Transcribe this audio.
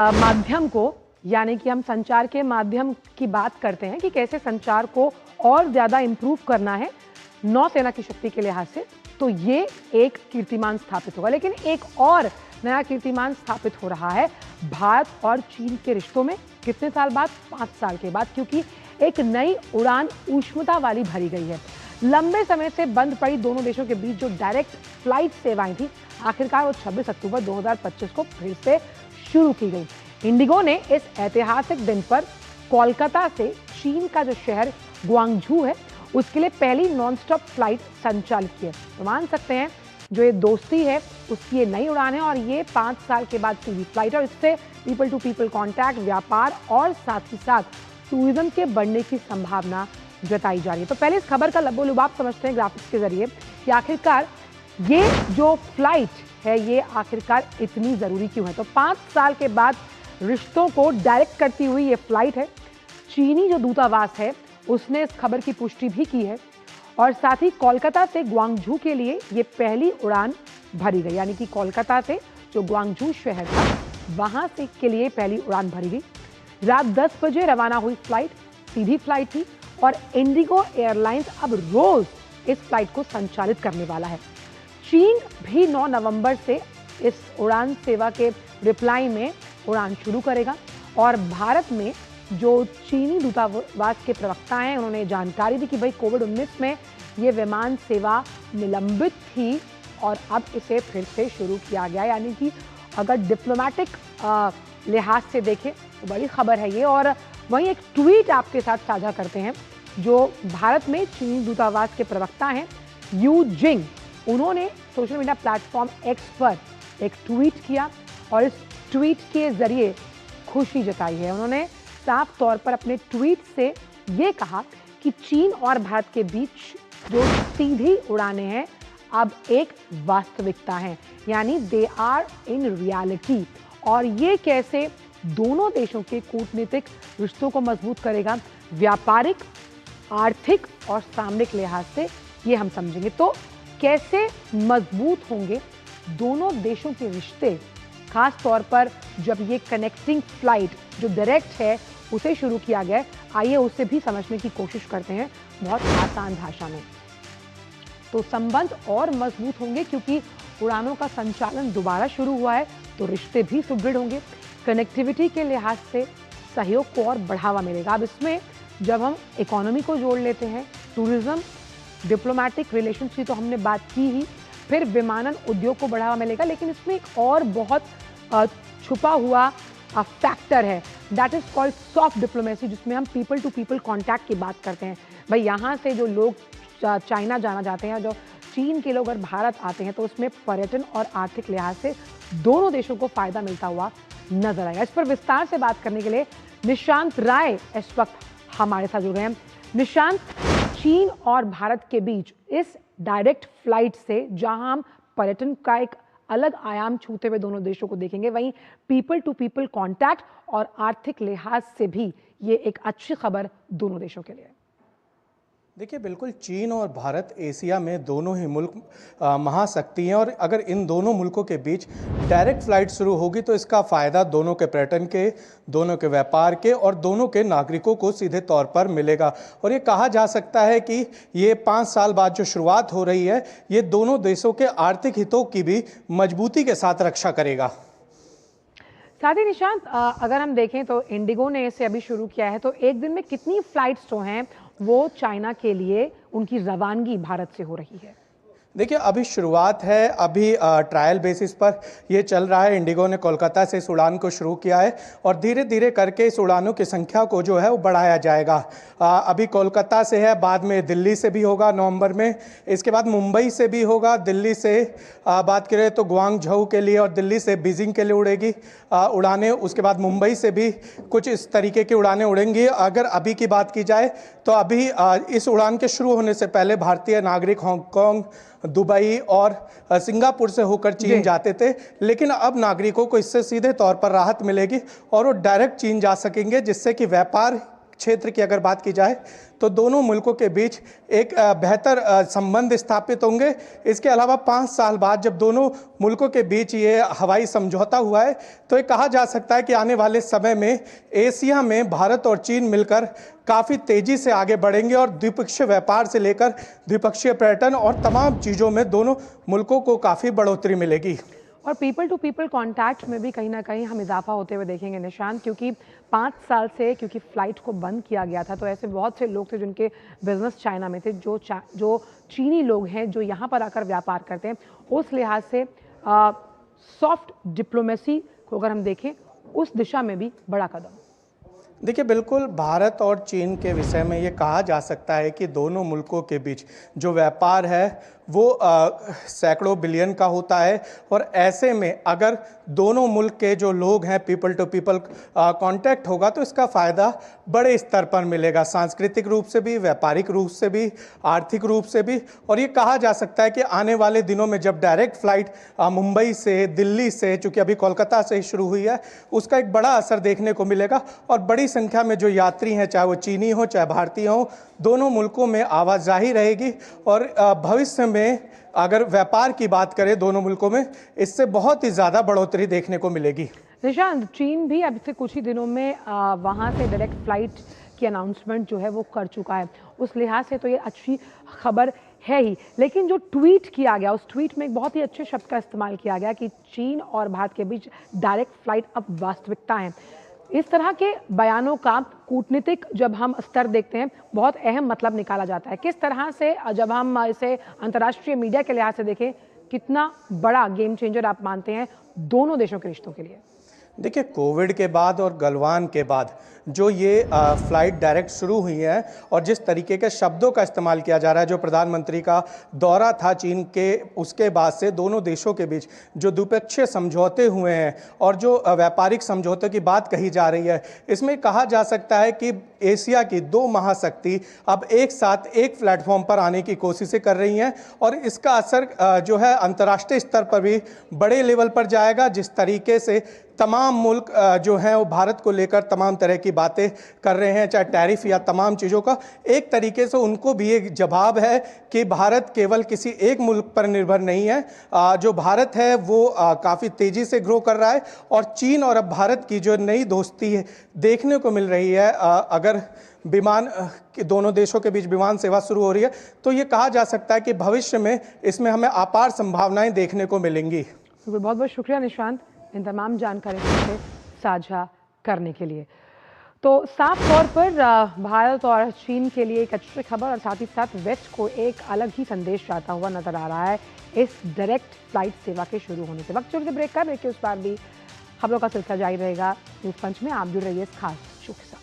माध्यम को, यानी कि हम संचार के माध्यम की बात करते हैं कि कैसे संचार को और ज़्यादा इम्प्रूव करना है नौसेना की शक्ति के लिहाज से, तो ये एक कीर्तिमान स्थापित होगा। लेकिन एक और नया कीर्तिमान स्थापित हो रहा है भारत और चीन के रिश्तों में। कितने साल बाद? 5 साल के बाद, क्योंकि एक नई उड़ान ऊष्मता वाली भरी गई है। लंबे समय से बंद पड़ी दोनों देशों के बीच जो डायरेक्ट फ्लाइट सेवाएं थी, आखिरकार वो 26 अक्टूबर 2025 को फिर से शुरू की गई। इंडिगो ने इस ऐतिहासिक दिन पर कोलकाता से चीन का जो शहर ग्वांगझू है, उसके लिए पहली नॉनस्टॉप फ्लाइट संचालित की है। तो मान सकते हैं जो ये दोस्ती है उसकी ये नई उड़ान है और ये 5 साल के बाद सीधी फ्लाइट है और इससे पीपल टू पीपल कॉन्टैक्ट, व्यापार और साथ ही साथ टूरिज्म के बढ़ने की संभावना जताई जा रही है। तो पहले इस खबर का लबोलुबाब समझते हैं ग्राफिक्स के जरिए कि आखिरकार ये जो फ्लाइट है ये आखिरकार इतनी ज़रूरी क्यों है। तो 5 साल के बाद रिश्तों को डायरेक्ट करती हुई ये फ्लाइट है। चीनी जो दूतावास है उसने इस खबर की पुष्टि भी की है और साथ ही कोलकाता से ग्वांगझू के लिए ये पहली उड़ान भरी गई, यानी कि कोलकाता से जो ग्वांगझू शहर था वहां से के लिए पहली उड़ान भरी गई। रात 10 बजे रवाना हुई फ्लाइट सीधी फ्लाइट थी और इंडिगो एयरलाइंस अब रोज इस फ्लाइट को संचालित करने वाला है। चीन भी 9 नवंबर से इस उड़ान सेवा के रिप्लाई में उड़ान शुरू करेगा और भारत में जो चीनी दूतावास के प्रवक्ता हैं उन्होंने जानकारी दी कि भाई कोविड-19 में ये विमान सेवा निलंबित थी और अब इसे फिर से शुरू किया गया, यानी कि अगर डिप्लोमेटिक लिहाज से देखें तो बड़ी खबर है ये। और वहीं एक ट्वीट आपके साथ साझा करते हैं जो भारत में चीनी दूतावास के प्रवक्ता हैं यू जिंग, उन्होंने सोशल मीडिया प्लेटफॉर्म एक्स पर एक ट्वीट किया और इस ट्वीट के जरिए खुशी जताई है। उन्होंने साफ तौर पर अपने ट्वीट से ये कहा कि चीन और भारत के बीच जो सीधी उड़ानें हैं अब एक वास्तविकता है, यानी दे आर इन रियलिटी। और ये कैसे दोनों देशों के कूटनीतिक रिश्तों को मजबूत करेगा, व्यापारिक, आर्थिक और सामरिक लिहाज से, ये हम समझेंगे। तो कैसे मजबूत होंगे दोनों देशों के रिश्ते, खास तौर पर जब ये कनेक्टिंग फ्लाइट जो डायरेक्ट है उसे शुरू किया गया है। आइए उसे भी समझने की कोशिश करते हैं बहुत आसान भाषा में। तो संबंध और मजबूत होंगे क्योंकि उड़ानों का संचालन दोबारा शुरू हुआ है, तो रिश्ते भी सुदृढ़ होंगे। कनेक्टिविटी के लिहाज से सहयोग को और बढ़ावा मिलेगा। अब इसमें जब हम इकोनॉमी को जोड़ लेते हैं, टूरिज्म, डिप्लोमेटिक रिलेशंस की तो हमने बात की ही, फिर विमानन उद्योग को बढ़ावा मिलेगा। लेकिन इसमें एक और बहुत छुपा हुआ फैक्टर है, that is called soft diplomacy, जिसमें हम पीपल टू पीपल कॉन्टैक्ट की बात करते हैं। भाई यहाँ से जो लोग चाइना जाना चाहते हैं, जो चीन के लोग अगर भारत आते हैं तो उसमें पर्यटन और आर्थिक लिहाज से दोनों देशों को फायदा मिलता हुआ नजर आएगा। इस पर विस्तार से बात करने के लिए निशांत राय इस वक्त हमारे साथ जुड़ गए हैं। निशांत, चीन और भारत के बीच इस डायरेक्ट फ्लाइट से जहां हम पर्यटन का एक अलग आयाम छूते हुए दोनों देशों को देखेंगे, वहीं पीपल टू पीपल कॉन्टैक्ट और आर्थिक लिहाज से भी ये एक अच्छी खबर दोनों देशों के लिए। देखिए, बिल्कुल चीन और भारत एशिया में दोनों ही मुल्क महाशक्ति हैं और अगर इन दोनों मुल्कों के बीच डायरेक्ट फ्लाइट शुरू होगी तो इसका फ़ायदा दोनों के पर्यटन के, दोनों के व्यापार के और दोनों के नागरिकों को सीधे तौर पर मिलेगा। और ये कहा जा सकता है कि ये 5 साल बाद जो शुरुआत हो रही है, ये दोनों देशों के आर्थिक हितों की भी मजबूती के साथ रक्षा करेगा। साथ ही निशांत, अगर हम देखें तो इंडिगो ने इसे अभी शुरू किया है, तो एक दिन में कितनी फ्लाइट्स जो हैं वो चाइना के लिए उनकी रवानगी भारत से हो रही है? देखिए, अभी शुरुआत है, अभी ट्रायल बेसिस पर ये चल रहा है। इंडिगो ने कोलकाता से इस उड़ान को शुरू किया है और धीरे धीरे करके इस उड़ानों की संख्या को जो है वो बढ़ाया जाएगा। अभी कोलकाता से है, बाद में दिल्ली से भी होगा नवंबर में, इसके बाद मुंबई से भी होगा। दिल्ली से बात करें तो ग्वांगझू के लिए और दिल्ली से बीजिंग के लिए उड़ेगी उड़ानें। उसके बाद मुंबई से भी कुछ इस तरीके की उड़ानें उड़ेंगी। अगर अभी की बात की जाए तो अभी इस उड़ान के शुरू होने से पहले भारतीय नागरिक हांगकांग, दुबई और सिंगापुर से होकर चीन जाते थे, लेकिन अब नागरिकों को इससे सीधे तौर पर राहत मिलेगी और वो डायरेक्ट चीन जा सकेंगे, जिससे कि व्यापार क्षेत्र की अगर बात की जाए तो दोनों मुल्कों के बीच एक बेहतर संबंध स्थापित होंगे। इसके अलावा 5 साल बाद जब दोनों मुल्कों के बीच ये हवाई समझौता हुआ है तो ये कहा जा सकता है कि आने वाले समय में एशिया में भारत और चीन मिलकर काफ़ी तेज़ी से आगे बढ़ेंगे और द्विपक्षीय व्यापार से लेकर द्विपक्षीय पर्यटन और तमाम चीज़ों में दोनों मुल्कों को काफ़ी बढ़ोतरी मिलेगी। और पीपल टू पीपल कांटेक्ट में भी कहीं ना कहीं हम इजाफा होते हुए देखेंगे निशांत, क्योंकि 5 साल से क्योंकि फ़्लाइट को बंद किया गया था तो ऐसे बहुत से लोग थे जिनके बिजनेस चाइना में थे, जो चीनी लोग हैं जो यहाँ पर आकर व्यापार करते हैं। उस लिहाज से सॉफ्ट डिप्लोमेसी को अगर हम देखें उस दिशा में भी बड़ा कदम। देखिए, बिल्कुल भारत और चीन के विषय में ये कहा जा सकता है कि दोनों मुल्कों के बीच जो व्यापार है वो सैकड़ों बिलियन का होता है और ऐसे में अगर दोनों मुल्क के जो लोग हैं पीपल टू पीपल कांटेक्ट होगा तो इसका फ़ायदा बड़े स्तर पर मिलेगा, सांस्कृतिक रूप से भी, व्यापारिक रूप से भी, आर्थिक रूप से भी। और ये कहा जा सकता है कि आने वाले दिनों में जब डायरेक्ट फ़्लाइट मुंबई से, दिल्ली से, चूँकि अभी कोलकाता से शुरू हुई है, उसका एक बड़ा असर देखने को मिलेगा और बड़ी संख्या में जो यात्री हैं, चाहे वो चीनी हो चाहे भारतीय हो, दोनों मुल्कों में आवाजाही रहेगी। और भविष्य में अगर व्यापार की बात करें दोनों मुल्कों में, इससे बहुत ही ज़्यादा बढ़ोतरी देखने को मिलेगी। निशांत, चीन भी अब से कुछ ही दिनों में वहाँ से डायरेक्ट फ्लाइट की अनाउंसमेंट जो है वो कर चुका है। उस लिहाज से तो ये अच्छी खबर है ही, लेकिन जो ट्वीट किया गया उस ट्वीट में एक बहुत ही अच्छे शब्द का इस्तेमाल किया गया कि चीन और भारत के बीच डायरेक्ट फ्लाइट अब वास्तविकता है। इस तरह के बयानों का कूटनीतिक जब हम स्तर देखते हैं बहुत अहम मतलब निकाला जाता है। किस तरह से जब हम इसे अंतर्राष्ट्रीय मीडिया के लिहाज से देखें, कितना बड़ा गेम चेंजर आप मानते हैं दोनों देशों के रिश्तों के लिए? देखिए, कोविड के बाद और गलवान के बाद जो ये फ़्लाइट डायरेक्ट शुरू हुई है और जिस तरीके के शब्दों का इस्तेमाल किया जा रहा है, जो प्रधानमंत्री का दौरा था चीन के, उसके बाद से दोनों देशों के बीच जो द्विपक्षीय समझौते हुए हैं और जो व्यापारिक समझौते की बात कही जा रही है, इसमें कहा जा सकता है कि एशिया की 2 महाशक्ति अब एक साथ एक प्लेटफॉर्म पर आने की कोशिशें कर रही हैं और इसका असर जो है अंतर्राष्ट्रीय स्तर पर भी बड़े लेवल पर जाएगा। जिस तरीके से तमाम मुल्क जो हैं वो भारत को लेकर तमाम तरह की बातें कर रहे हैं, चाहे टैरिफ या तमाम चीज़ों का, एक तरीके से उनको भी एक जवाब है कि भारत केवल किसी एक मुल्क पर निर्भर नहीं है। जो भारत है वो काफ़ी तेज़ी से ग्रो कर रहा है और चीन और अब भारत की जो नई दोस्ती है देखने को मिल रही है, अगर विमान दोनों देशों के बीच विमान सेवा शुरू हो रही है तो ये कहा जा सकता है कि भविष्य में इसमें हमें अपार संभावनाएं देखने को मिलेंगी। बहुत बहुत शुक्रिया निशांत इन तमाम जानकारी से साझा करने के लिए। तो साफ तौर पर भारत और चीन के लिए एक अच्छी खबर और साथ ही साथ वेस्ट को एक अलग ही संदेश जाता हुआ नजर आ रहा है इस डायरेक्ट फ्लाइट सेवा के शुरू होने से। वक्त चलते ब्रेक के उस पार भी खबरों का सिलसिला जारी रहेगा। न्यूज़ पंच में आप जुड़ रहिए इस खास शो के साथ।